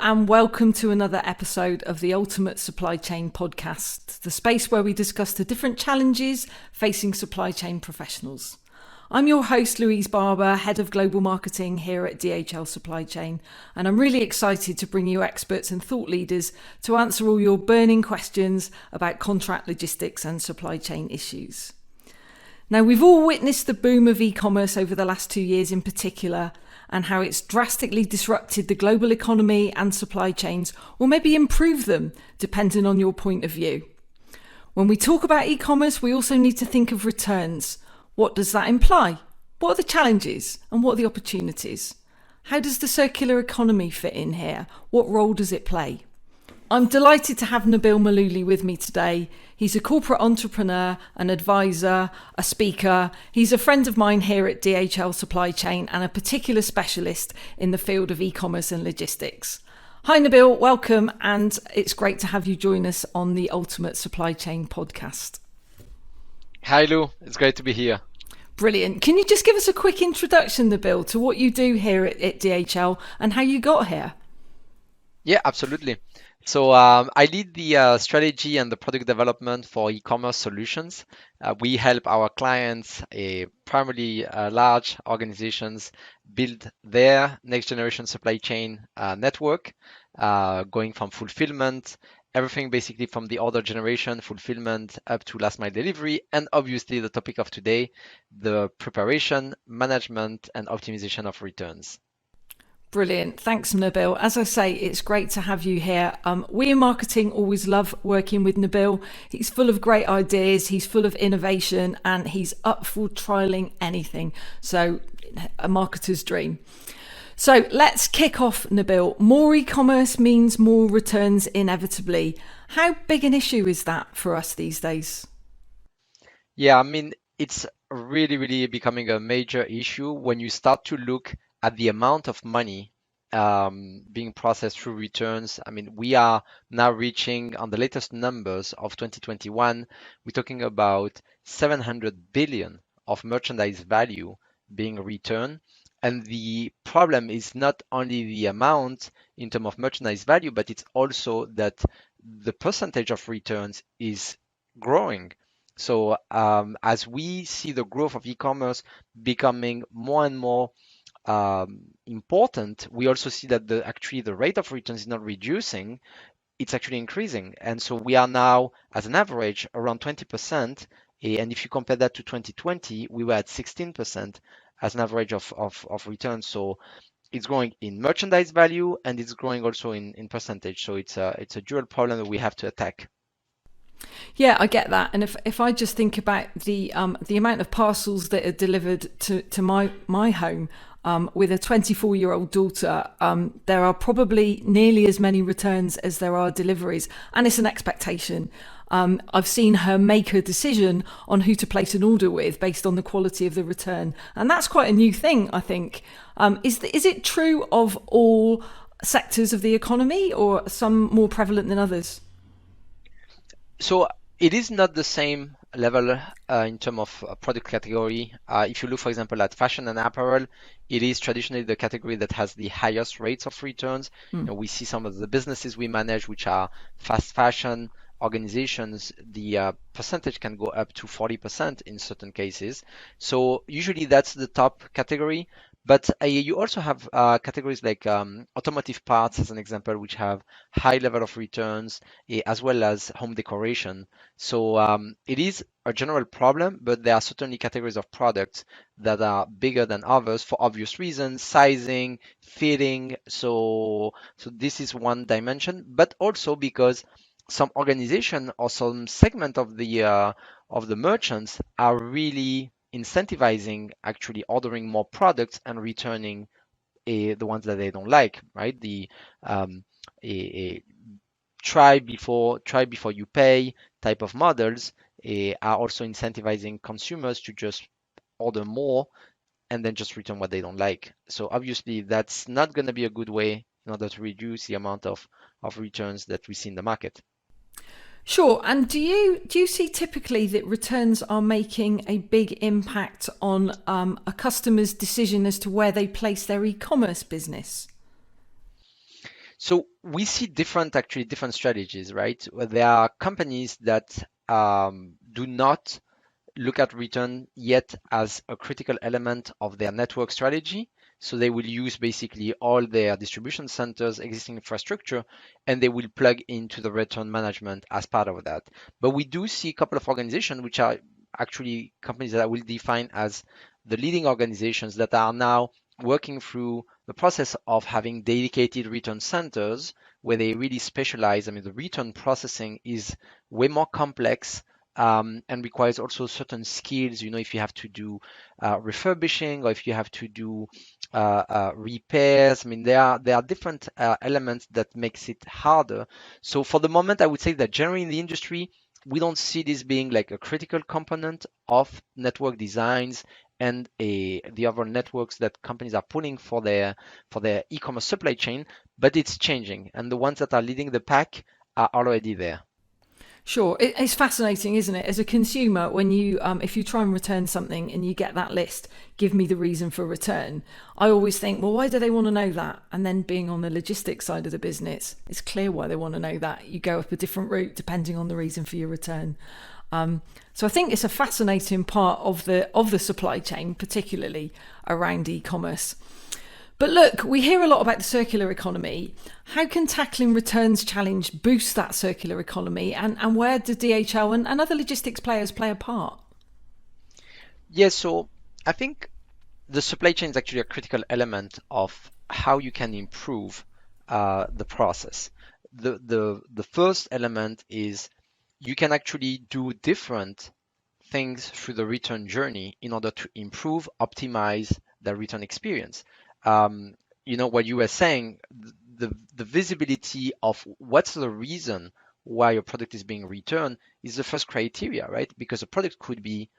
and welcome to another episode of the Ultimate Supply Chain Podcast, the space where we discuss the different challenges facing supply chain professionals. I'm your host, Louise Barber, Head of Global Marketing here at DHL Supply Chain, and I'm really excited to bring you experts and thought leaders to answer all your burning questions about contract logistics and supply chain issues. Now, we've all witnessed the boom of e-commerce over the last 2 years in particular, and how it's drastically disrupted the global economy and supply chains, or maybe improved them, depending on your point of view. When we talk about e-commerce, we also need to think of returns. What does that imply? What are the challenges and what are the opportunities? How does the circular economy fit in here? What role does it play? I'm delighted to have Nabil Malouli with me today. He's a corporate entrepreneur, an advisor, a speaker. He's a friend of mine here at DHL Supply Chain and a particular specialist in the field of e-commerce and logistics. Hi Nabil, welcome, and it's great to have you join us on the Ultimate Supply Chain Podcast. Hi Lou, it's great to be here. Brilliant. Can you just give us a quick introduction, Nabil, to what you do here at DHL and how you got here? Yeah, absolutely. So I lead the strategy and the product development for e-commerce solutions. We help our clients, primarily large organizations, build their next generation supply chain network, going from fulfillment, everything basically from the order generation, fulfillment up to last mile delivery, and obviously the topic of today, the preparation, management, and optimization of returns. Brilliant. Thanks, Nabil. As I say, it's great to have you here. We in marketing always love working with Nabil. He's full of great ideas, he's full of innovation, and he's up for trialing anything. So, a marketer's dream. So let's kick off, Nabil. More e-commerce means more returns inevitably. How big an issue is that for us these days? Yeah, I mean, it's really becoming a major issue when you start to look at the amount of money being processed through returns. I mean, we are now reaching, on the latest numbers of 2021, we're talking about 700 billion of merchandise value being returned. And the problem is not only the amount in terms of merchandise value, but it's also that the percentage of returns is growing. So as we see the growth of e-commerce becoming more and more important, we also see that the rate of returns is not reducing, it's actually increasing. And so we are now, as an average, around 20%. And if you compare that to 2020, we were at 16% as an average of returns. So it's growing in merchandise value and it's growing also in percentage. So it's a dual problem that we have to attack. Yeah, I get that. And if I just think about the amount of parcels that are delivered to my home, with a 24-year-old daughter, there are probably nearly as many returns as there are deliveries, and it's an expectation. I've seen her make a decision on who to place an order with based on the quality of the return, and that's quite a new thing, I think. Is it true of all sectors of the economy, or some more prevalent than others? So it is not the same level in terms of product category. If you look, for example, at fashion and apparel, it is traditionally the category that has the highest rates of returns. You know, we see some of the businesses we manage, which are fast fashion organizations, the percentage can go up to 40% in certain cases. So usually that's the top category. But you also have categories like automotive parts, as an example, which have high level of returns, as well as home decoration. So it is a general problem, but there are certainly categories of products that are bigger than others for obvious reasons, sizing, fitting. So this is one dimension, but also because some organization or some segment of the merchants are really incentivizing actually ordering more products and returning the ones that they don't like, right? The try before you pay type of models are also incentivizing consumers to just order more and then just return what they don't like. So obviously that's not going to be a good way in order to reduce the amount of returns that we see in the market. Sure. And do you see typically that returns are making a big impact on a customer's decision as to where they place their e-commerce business? So we see different strategies, right? There are companies that do not look at return yet as a critical element of their network strategy. So they will use basically all their distribution centers, existing infrastructure, and they will plug into the return management as part of that. But we do see a couple of organizations which are actually companies that I will define as the leading organizations that are now working through the process of having dedicated return centers where they really specialize. I mean, the return processing is way more complex and requires also certain skills. You know, if you have to do refurbishing or if you have to do repairs. I mean, there are different elements that makes it harder. So for the moment, I would say that generally in the industry, we don't see this being like a critical component of network designs and the overall networks that companies are pulling for their e-commerce supply chain, but it's changing, and the ones that are leading the pack are already there. Sure, it's fascinating, isn't it? As a consumer, when if you try and return something and you get that list, give me the reason for return. I always think, well, why do they want to know that? And then being on the logistics side of the business, it's clear why they want to know that. You go up a different route depending on the reason for your return. So I think it's a fascinating part of the supply chain, particularly around e-commerce. But look, we hear a lot about the circular economy. How can tackling returns challenge boost that circular economy, and where do DHL and other logistics players play a part? Yes, so I think the supply chain is actually a critical element of how you can improve the process. The first element is you can actually do different things through the return journey in order to improve, optimize the return experience. Um, you know what you were saying, the visibility of what's the reason why your product is being returned is the first criteria, right? Because a product could be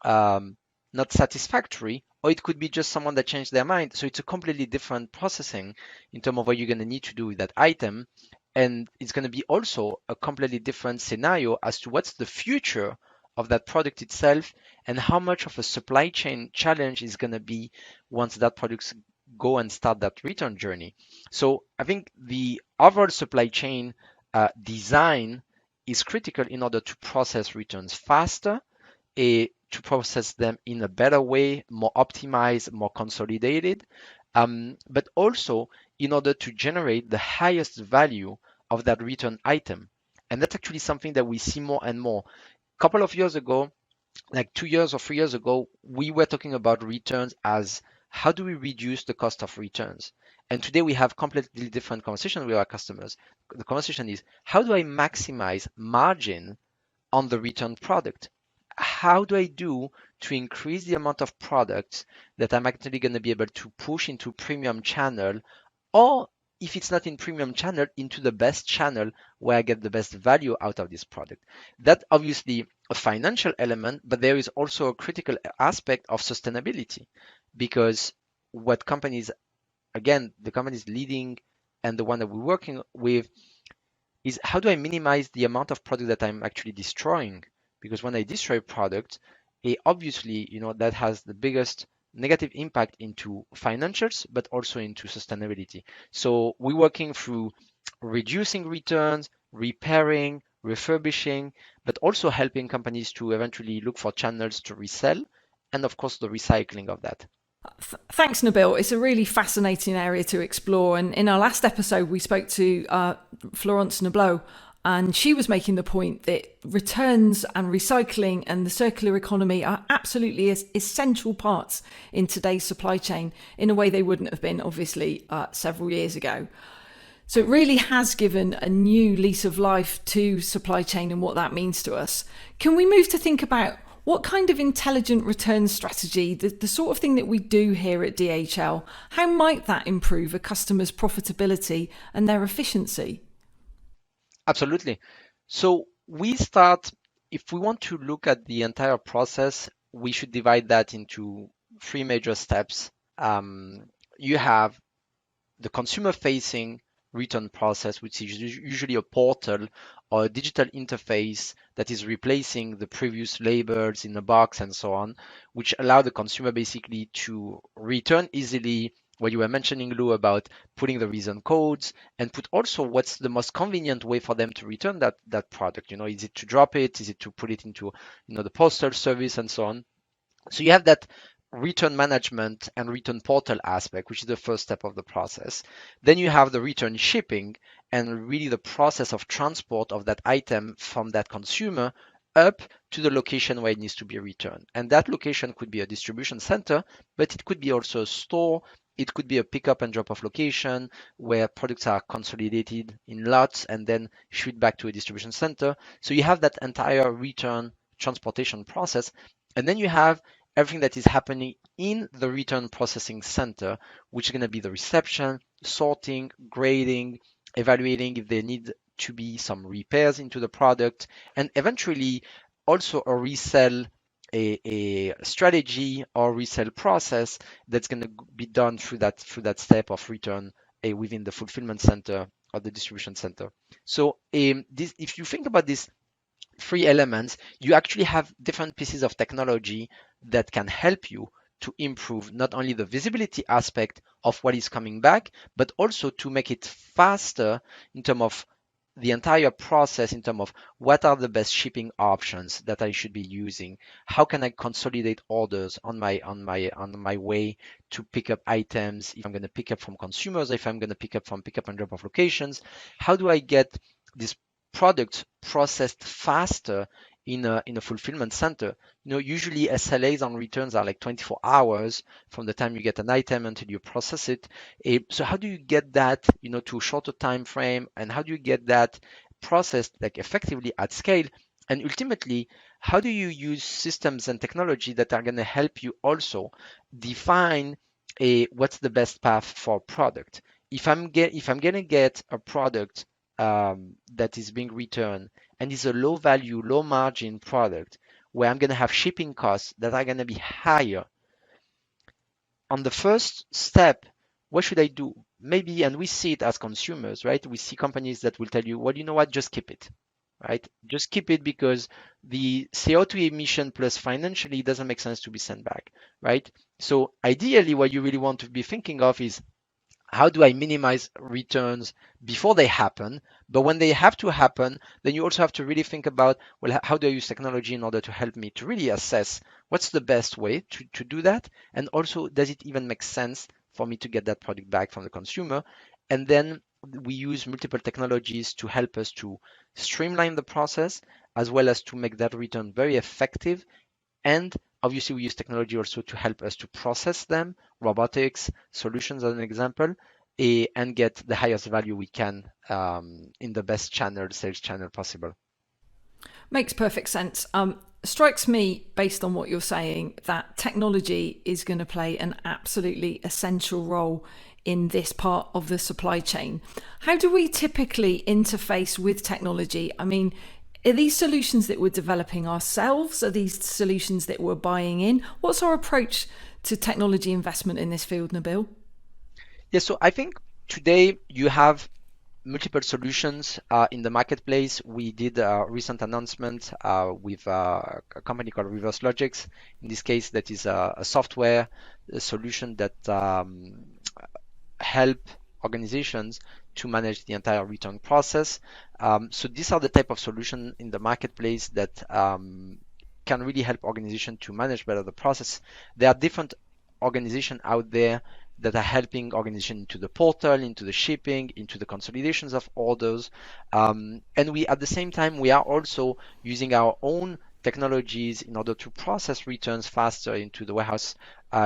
um, not satisfactory, or it could be just someone that changed their mind. So it's a completely different processing in terms of what you're going to need to do with that item. And it's going to be also a completely different scenario as to what's the future of that product itself and how much of a supply chain challenge is going to be once that products go and start that return journey. So I think the overall supply chain design is critical in order to process returns faster, to process them in a better way, more optimized, more consolidated, but also in order to generate the highest value of that return item. And that's actually something that we see more and more. A couple of years ago, like 2 years or 3 years ago, we were talking about returns as how do we reduce the cost of returns? And today we have completely different conversation with our customers. The conversation is how do I maximize margin on the return product? How do I do to increase the amount of products that I'm actually going to be able to push into premium channel, or if it's not in premium channel, into the best channel where I get the best value out of this product? That obviously a financial element, but there is also a critical aspect of sustainability, because what companies, again, the companies leading and the one that we're working with, is how do I minimize the amount of product that I'm actually destroying? Because when I destroy product, obviously, you know, that has the biggest negative impact into financials, but also into sustainability. So we're working through reducing returns, repairing, refurbishing, but also helping companies to eventually look for channels to resell, and of course the recycling of that. Thanks, Nabil. It's a really fascinating area to explore. And in our last episode, we spoke to Florence Nablo, and she was making the point that returns and recycling and the circular economy are absolutely essential parts in today's supply chain in a way they wouldn't have been, obviously, several years ago. So it really has given a new lease of life to supply chain and what that means to us. Can we move to think about what kind of intelligent return strategy, the sort of thing that we do here at DHL, how might that improve a customer's profitability and their efficiency? Absolutely. So we start, if we want to look at the entire process, we should divide that into three major steps. You have the consumer facing return process, which is usually a portal or a digital interface that is replacing the previous labels in a box and so on, which allow the consumer basically to return easily, what you were mentioning, Lou, about putting the reason codes and put also what's the most convenient way for them to return that product. Is it to drop it? Is it to put it into, the postal service and so on? So you have that return management and return portal aspect, which is the first step of the process. Then you have the return shipping and really the process of transport of that item from that consumer up to the location where it needs to be returned. And that location could be a distribution center, but it could be also a store. It could be a pickup and drop off location where products are consolidated in lots and then shipped back to a distribution center. So you have that entire return transportation process. And then you have everything that is happening in the return processing center, which is going to be the reception, sorting, grading, evaluating if there need to be some repairs into the product, and eventually also a resell a strategy or resell process that's going to be done through that step of return within the fulfillment center or the distribution center. So if you think about this three elements, you actually have different pieces of technology that can help you to improve not only the visibility aspect of what is coming back, but also to make it faster in terms of the entire process, in terms of what are the best shipping options that I should be using. How can I consolidate orders on my way to pick up items if I'm going to pick up from consumers, if I'm going to pick up from pickup and drop off locations? How do I get this product processed faster in a fulfillment center? Usually SLAs on returns are like 24 hours from the time you get an item until you process it. So how do you get that, to a shorter time frame, and how do you get that processed like effectively at scale? And ultimately, how do you use systems and technology that are going to help you also define what's the best path for product? If I'm going to get a product that is being returned and is a low value, low margin product where I'm going to have shipping costs that are going to be higher, on the first step, what should I do? Maybe, and we see it as consumers, right? We see companies that will tell you, well, you know what, just keep it, right? Just keep it because the CO2 emission plus financially doesn't make sense to be sent back, right? So ideally, what you really want to be thinking of is how do I minimize returns before they happen? But when they have to happen, then you also have to really think about, well, how do I use technology in order to help me to really assess what's the best way to do that? And also, does it even make sense for me to get that product back from the consumer? And then we use multiple technologies to help us to streamline the process as well as to make that return very effective. And obviously, we use technology also to help us to process them, robotics solutions as an example, and get the highest value we can in the best sales channel possible. Makes perfect sense. Strikes me, based on what you're saying, that technology is going to play an absolutely essential role in this part of the supply chain. How do we typically interface with technology? I mean, are these solutions that we're developing ourselves? Are these solutions that we're buying in? What's our approach to technology investment in this field, Nabil? Yeah, so I think today you have multiple solutions in the marketplace. We did a recent announcement with a company called Reverse Logics. In this case, that is a software solution that help organizations to manage the entire return process. So these are the type of solution in the marketplace that can really help organizations to manage better the process. There are different organizations out there that are helping organizations into the portal, into the shipping, into the consolidations of orders. And we, at the same time, we are also using our own technologies in order to process returns faster into the warehouse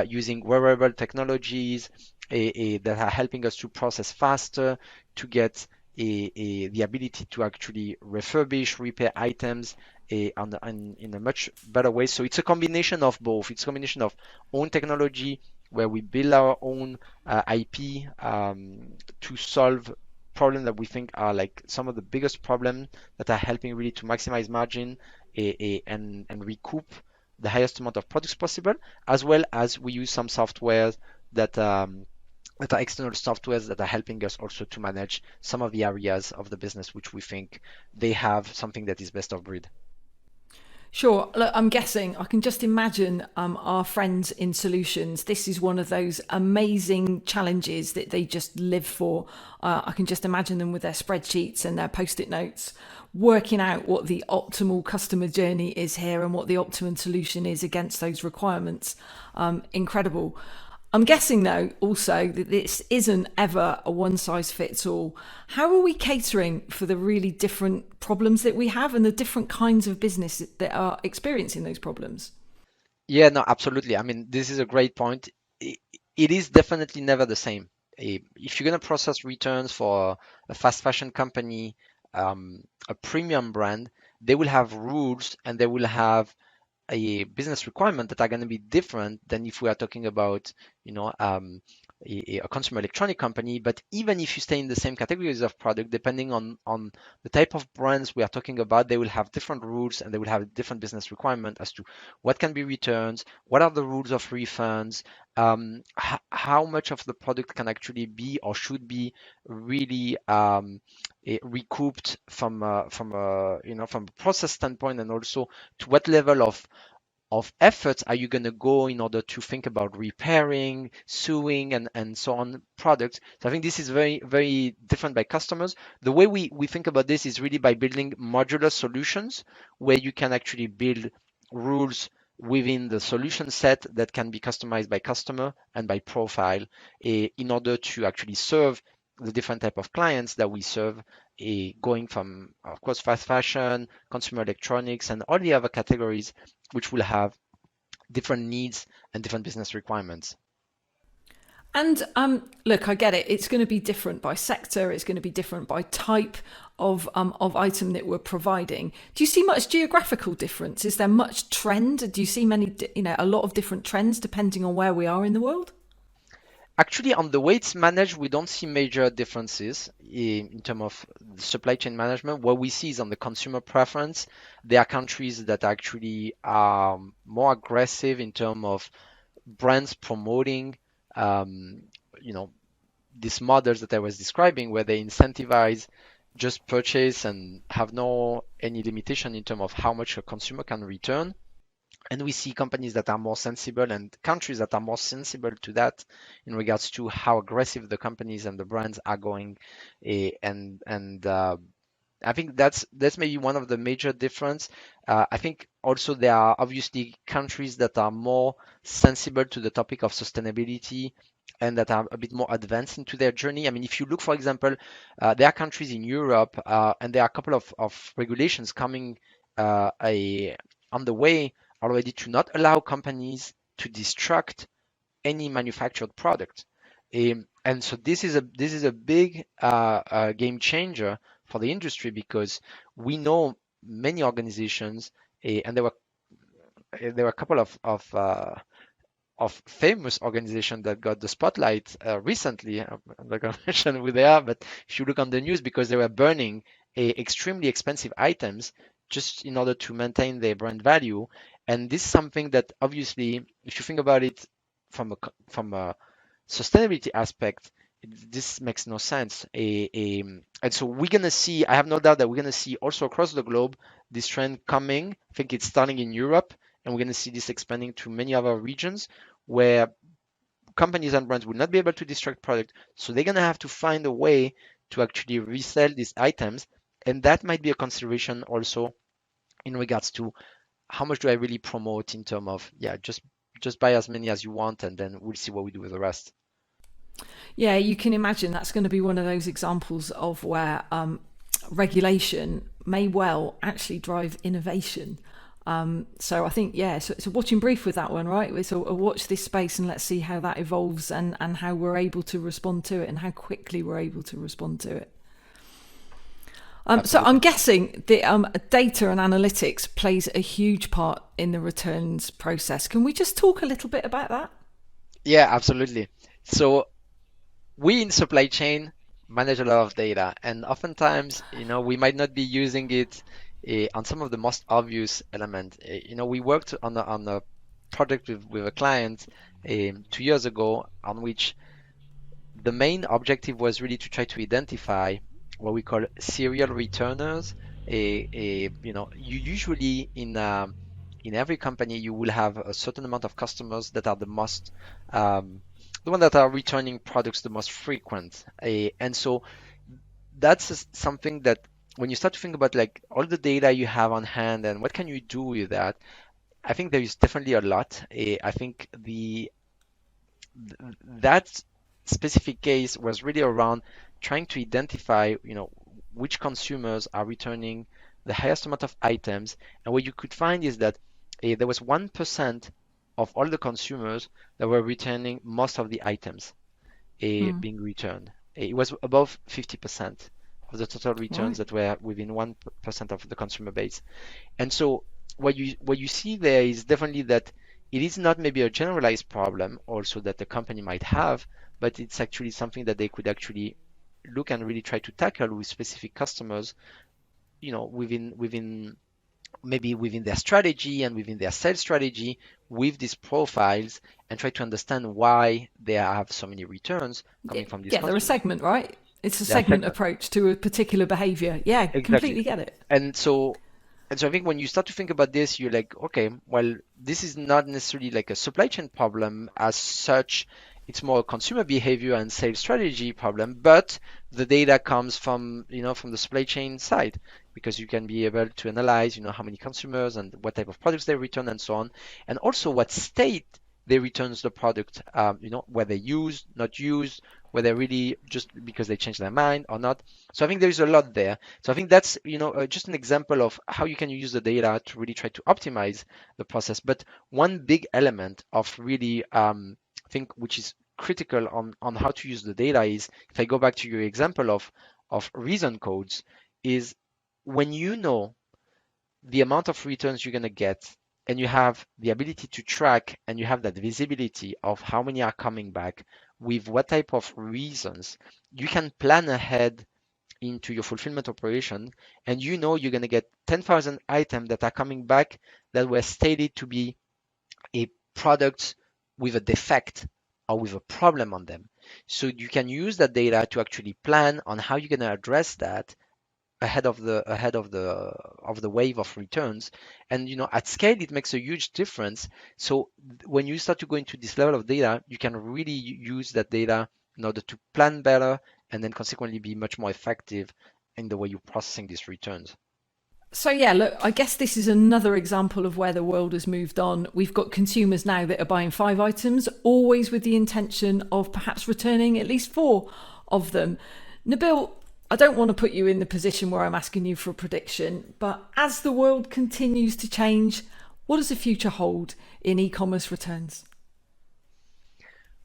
using wearable technologies that are helping us to process faster, to get the ability to actually refurbish, repair items in a much better way. So it's a combination of both. It's a combination of own technology where we build our own IP to solve problems that we think are like some of the biggest problems that are helping really to maximize margin and recoup the highest amount of products possible, as well as we use some softwares that that are external softwares that are helping us also to manage some of the areas of the business which we think they have something that is best of breed. Sure. Look, I'm guessing I can just imagine our friends in solutions. This is one of those amazing challenges that they just live for. I can just imagine them with their spreadsheets and their post-it notes, working out what the optimal customer journey is here and what the optimum solution is against those requirements. Incredible. I'm guessing, though, also that this isn't ever a one size fits all. How are we catering for the really different problems that we have and the different kinds of business that are experiencing those problems? Yeah, no, absolutely. I mean, this is a great point. I- It is definitely never the same. If you're going to process returns for a fast fashion company, a premium brand, they will have rules and they will have a business requirement that are going to be different than if we are talking about, you know, a consumer electronic company. But even if you stay in the same categories of product, depending on the type of brands we are talking about, they will have different rules and they will have different business requirement as to what can be returns, what are the rules of refunds, how much of the product can actually be or should be really recouped from a process standpoint, and also to what level of efforts are you going to go in order to think about repairing, suing, and so on products. So I think this is very, very different by customers. The way we think about this is really by building modular solutions where you can actually build rules within the solution set that can be customized by customer and by profile in order to actually serve the different type of clients that we serve, going from, of course, fast fashion, consumer electronics, and all the other categories which will have different needs and different business requirements. And look, I get it. It's going to be different by sector. It's going to be different by type of item that we're providing. Do you see much geographical difference? Is there much trend? Do you see a lot of different trends depending on where we are in the world? Actually, on the way it's managed, we don't see major differences in terms of supply chain management. What we see is on the consumer preference. There are countries that actually are more aggressive in terms of brands promoting, um, you know, these models that I was describing, where they incentivize just purchase and have no any limitation in terms of how much a consumer can return. And we see companies that are more sensible and countries that are more sensible to that in regards to how aggressive the companies and the brands are going. And I think that's maybe one of the major difference. I think also there are obviously countries that are more sensible to the topic of sustainability and that are a bit more advanced into their journey. I mean, if you look, for example, there are countries in Europe, and there are a couple of regulations coming on the way already to not allow companies to destruct any manufactured product. And so this is a big game changer for the industry, because we know many organizations, and there were a couple of famous organizations that got the spotlight recently. I'm not going to mention who they are, but if you look on the news, because they were burning extremely expensive items just in order to maintain their brand value. And this is something that obviously, if you think about it from a sustainability aspect, this makes no sense. And so we're gonna see, I have no doubt that we're gonna see also across the globe this trend coming. I think it's starting in Europe, and we're gonna see this expanding to many other regions where companies and brands will not be able to destruct product. So they're gonna have to find a way to actually resell these items. And that might be a consideration also in regards to how much do I really promote in terms of, yeah, just buy as many as you want, and then we'll see what we do with the rest. Yeah, you can imagine that's going to be one of those examples of where regulation may well actually drive innovation. So I think, yeah, so it's a watching brief with that one, right? It's a watch this space and let's see how that evolves and how we're able to respond to it and how quickly we're able to respond to it. So I'm Absolutely. guessing that data and analytics plays a huge part in the returns process. Can we just talk a little bit about that? Yeah, absolutely. So we in supply chain manage a lot of data, and oftentimes, we might not be using it on some of the most obvious element. We worked on a project with a client 2 years ago, on which the main objective was really to try to identify what we call serial returners. You usually in every company, you will have a certain amount of customers that are um, the one that are returning products the most frequent. And so that's something that when you start to think about like all the data you have on hand and what can you do with that, I think there is definitely a lot. I think that specific case was really around trying to identify, which consumers are returning the highest amount of items. And what you could find is that there was 1% of all the consumers that were returning most of the items Mm. being returned. It was above 50% of the total returns Right. that were within 1% of the consumer base. And so what you see there is definitely that it is not maybe a generalized problem also that the company might have, but it's actually something that they could actually look and really try to tackle with specific customers, within maybe within their strategy and within their sales strategy with these profiles and try to understand why they have so many returns coming from these Yeah, they're a consumers. segment, right? It's a Their segment segment. approach to a particular behavior. Yeah, Exactly. completely get it. And so I think when you start to think about this, you're like, okay, well, this is not necessarily like a supply chain problem as such. It's more a consumer behavior and sales strategy problem, but the data comes from the supply chain side because you can be able to analyze, how many consumers and what type of products they return and so on, and also what state they returns the product, where they used, not used, whether really just because they changed their mind or not. So I think there is a lot there. So I think that's just an example of how you can use the data to really try to optimize the process. But one big element of really I think which is critical on how to use the data is if I go back to your example of reason codes is when you know the amount of returns you're going to get and you have the ability to track and you have that visibility of how many are coming back with what type of reasons, you can plan ahead into your fulfillment operation and you're going to get 10,000 items that are coming back that were stated to be a product with a defect or with a problem on them. So you can use that data to actually plan on how you're going to address that ahead of the wave of returns. And at scale it makes a huge difference. So when you start to go into this level of data, you can really use that data in order to plan better and then consequently be much more effective in the way you're processing these returns. So, yeah, look, I guess this is another example of where the world has moved on. We've got consumers now that are buying 5 items, always with the intention of perhaps returning at least 4 of them. Nabil, I don't want to put you in the position where I'm asking you for a prediction, but as the world continues to change, what does the future hold in e commerce returns?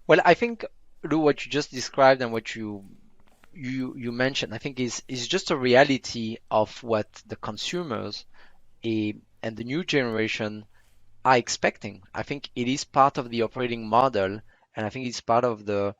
Well, I think Lou, what you just described and what you mentioned, I think is just a reality of what the consumers and the new generation are expecting. I think it is part of the operating model, and I think it's part of the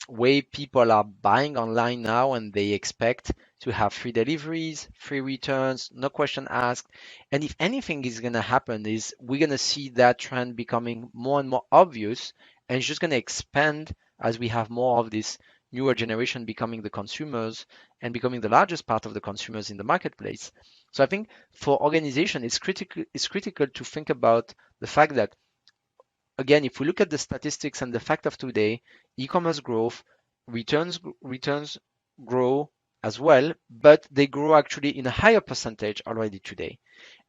way people are buying online now, and they expect to have free deliveries, free returns, no question asked. And if anything is going to happen, is we're going to see that trend becoming more and more obvious, and it's just going to expand as we have more of this newer generation becoming the consumers and becoming the largest part of the consumers in the marketplace. So I think for organization, it's critical to think about the fact that again, if we look at the statistics and the fact of today, e-commerce growth, returns grow as well, but they grow actually in a higher percentage already today.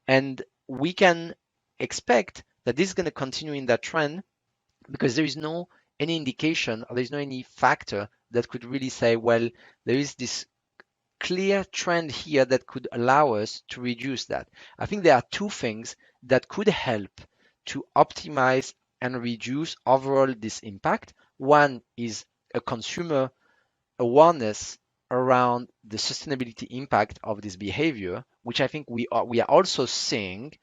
And we can expect that this is going to continue in that trend because there is no any indication or there is no any factor that could really say, well, there is this clear trend here that could allow us to reduce that. I think there are two things that could help to optimize and reduce overall this impact. One is a consumer awareness around the sustainability impact of this behavior, which I think we are also seeing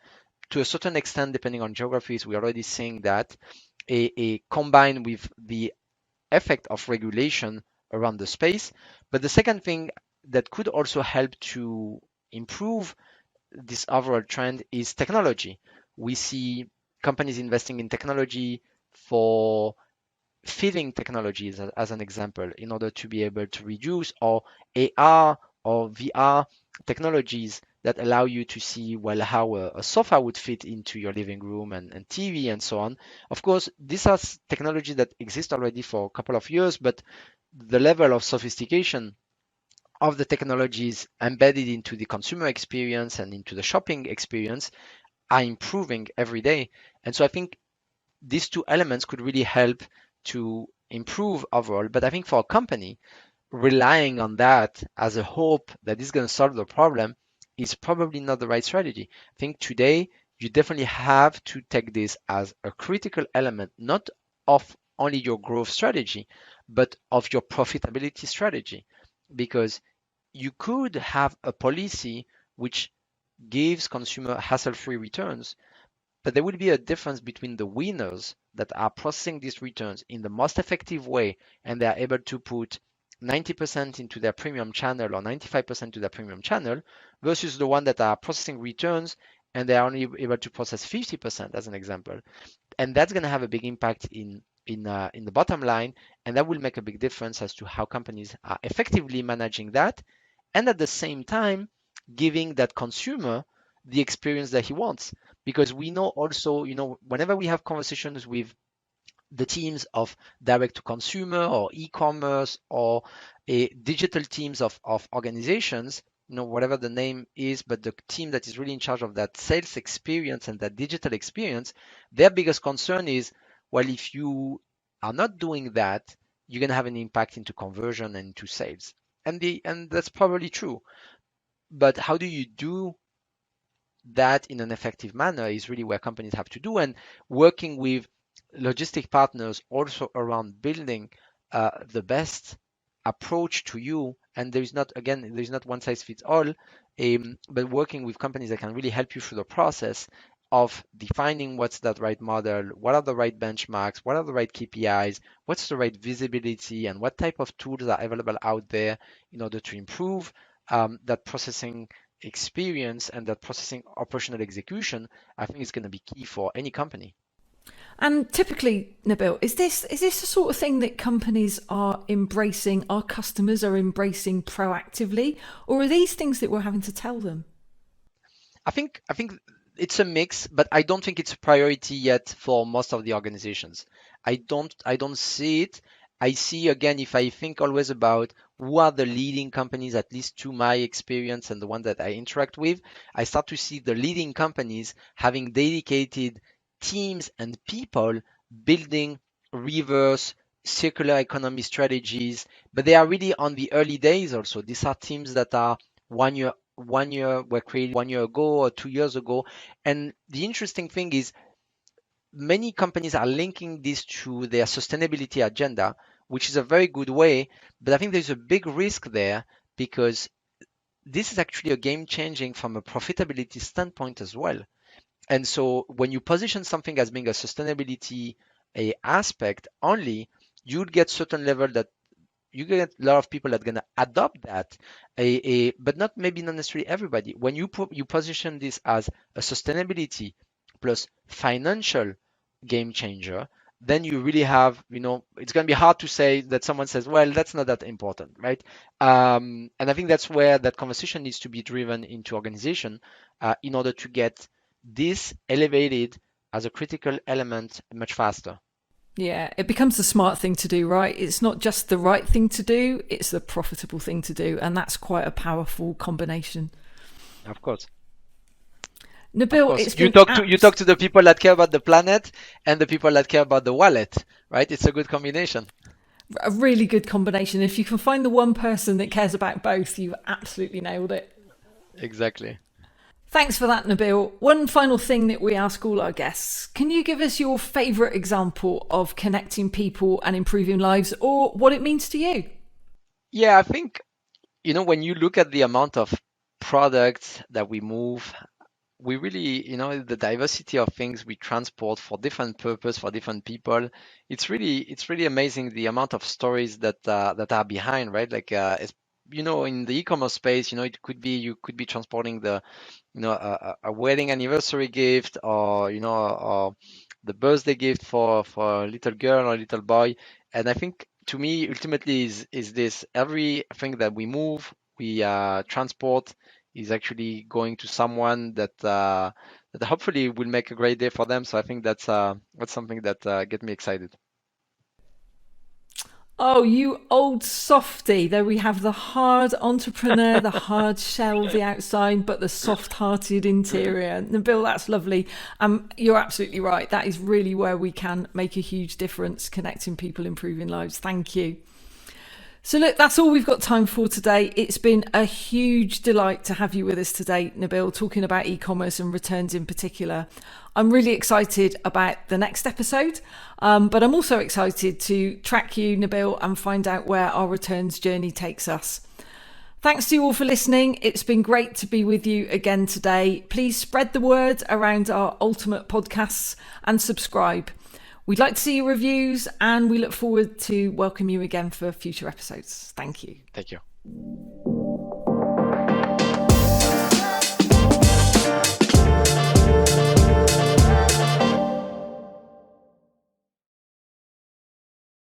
to a certain extent, depending on geographies, we're already seeing that a combined with the effect of regulation around the space. But the second thing that could also help to improve this overall trend is technology. We see companies investing in technology for feeding technologies as an example in order to be able to reduce or AR or VR technologies that allow you to see, well, how a sofa would fit into your living room and TV and so on. Of course, these are technology that exist already for a couple of years, but the level of sophistication of the technologies embedded into the consumer experience and into the shopping experience are improving every day. And so I think these two elements could really help to improve overall. But I think for a company, relying on that as a hope that is going to solve the problem is probably not the right strategy. I think today you definitely have to take this as a critical element, not of only your growth strategy, but of your profitability strategy. Because you could have a policy which gives consumer hassle-free returns, but there will be a difference between the winners that are processing these returns in the most effective way and they are able to put 90% into their premium channel or 95% to their premium channel versus the one that are processing returns and they are only able to process 50% as an example. And that's going to have a big impact in the bottom line, and that will make a big difference as to how companies are effectively managing that and at the same time giving that consumer the experience that he wants. Because we know also, whenever we have conversations with the teams of direct to consumer or e-commerce or digital teams of organizations, whatever the name is, but the team that is really in charge of that sales experience and that digital experience, their biggest concern is, well, if you are not doing that, you're going to have an impact into conversion and into sales. And that's probably true. But how do you do that in an effective manner is really where companies have to do. And working with logistic partners also around building the best approach to you. And there's not one size fits all, but working with companies that can really help you through the process of defining what's that right model, what are the right benchmarks, what are the right KPIs, what's the right visibility, and what type of tools are available out there in order to improve that processing experience and that processing operational execution. I think is going to be key for any company. And typically, Nabil, is this the sort of thing that companies are embracing, our customers are embracing proactively, or are these things that we're having to tell them? I think it's a mix, but I don't think it's a priority yet for most of the organizations. I don't see it. I see again if I think always about who are the leading companies, at least to my experience and the one that I interact with, I start to see the leading companies having dedicated teams and people building reverse circular economy strategies, but they are really on the early days also. These are teams that are 1 year were created 1 year ago or 2 years ago. And the interesting thing is many companies are linking this to their sustainability agenda, which is a very good way. But I think there's a big risk there because this is actually a game changing from a profitability standpoint as well. And so when you position something as being a sustainability aspect only, you'd get certain level that you get a lot of people that are gonna adopt that, but not necessarily everybody. When you position this as a sustainability plus financial game changer, then you really have, it's gonna be hard to say that someone says, well, that's not that important, right? And I think that's where that conversation needs to be driven into organization in order to get this elevated as a critical element much faster. Yeah, it becomes the smart thing to do, right? It's not just the right thing to do, it's the profitable thing to do. And that's quite a powerful combination. Of course. Of Nabil, course, it's you been talk to you talk to the people that care about the planet and the people that care about the wallet, right? It's a good combination. a really good combination. If you can find the one person that cares about both, you've absolutely nailed it. Exactly. Thanks for that, Nabil. One final thing that we ask all our guests. Can you give us your favourite example of connecting people and improving lives or what it means to you? Yeah, I think, when you look at the amount of products that we move, we really, the diversity of things we transport for different purpose for different people. It's really amazing the amount of stories that are behind, right? Like, in the e-commerce space, it could be you could be transporting a wedding anniversary gift or the birthday gift for a little girl or a little boy. And I think to me, ultimately is this everything that we move, we transport is actually going to someone that that hopefully will make a great day for them. So I think that's something that get me excited. Oh, you old softy. There we have the hard entrepreneur, the hard shell, the outside, but the soft hearted interior. Nabil, that's lovely. You're absolutely right. That is really where we can make a huge difference, connecting people, improving lives. Thank you. So look, that's all we've got time for today. It's been a huge delight to have you with us today, Nabil, talking about e-commerce and returns in particular. I'm really excited about the next episode, but I'm also excited to track you, Nabil, and find out where our returns journey takes us. Thanks to you all for listening. It's been great to be with you again today. Please spread the word around our ultimate podcasts and subscribe. We'd like to see your reviews, and we look forward to welcome you again for future episodes. Thank you. Thank you.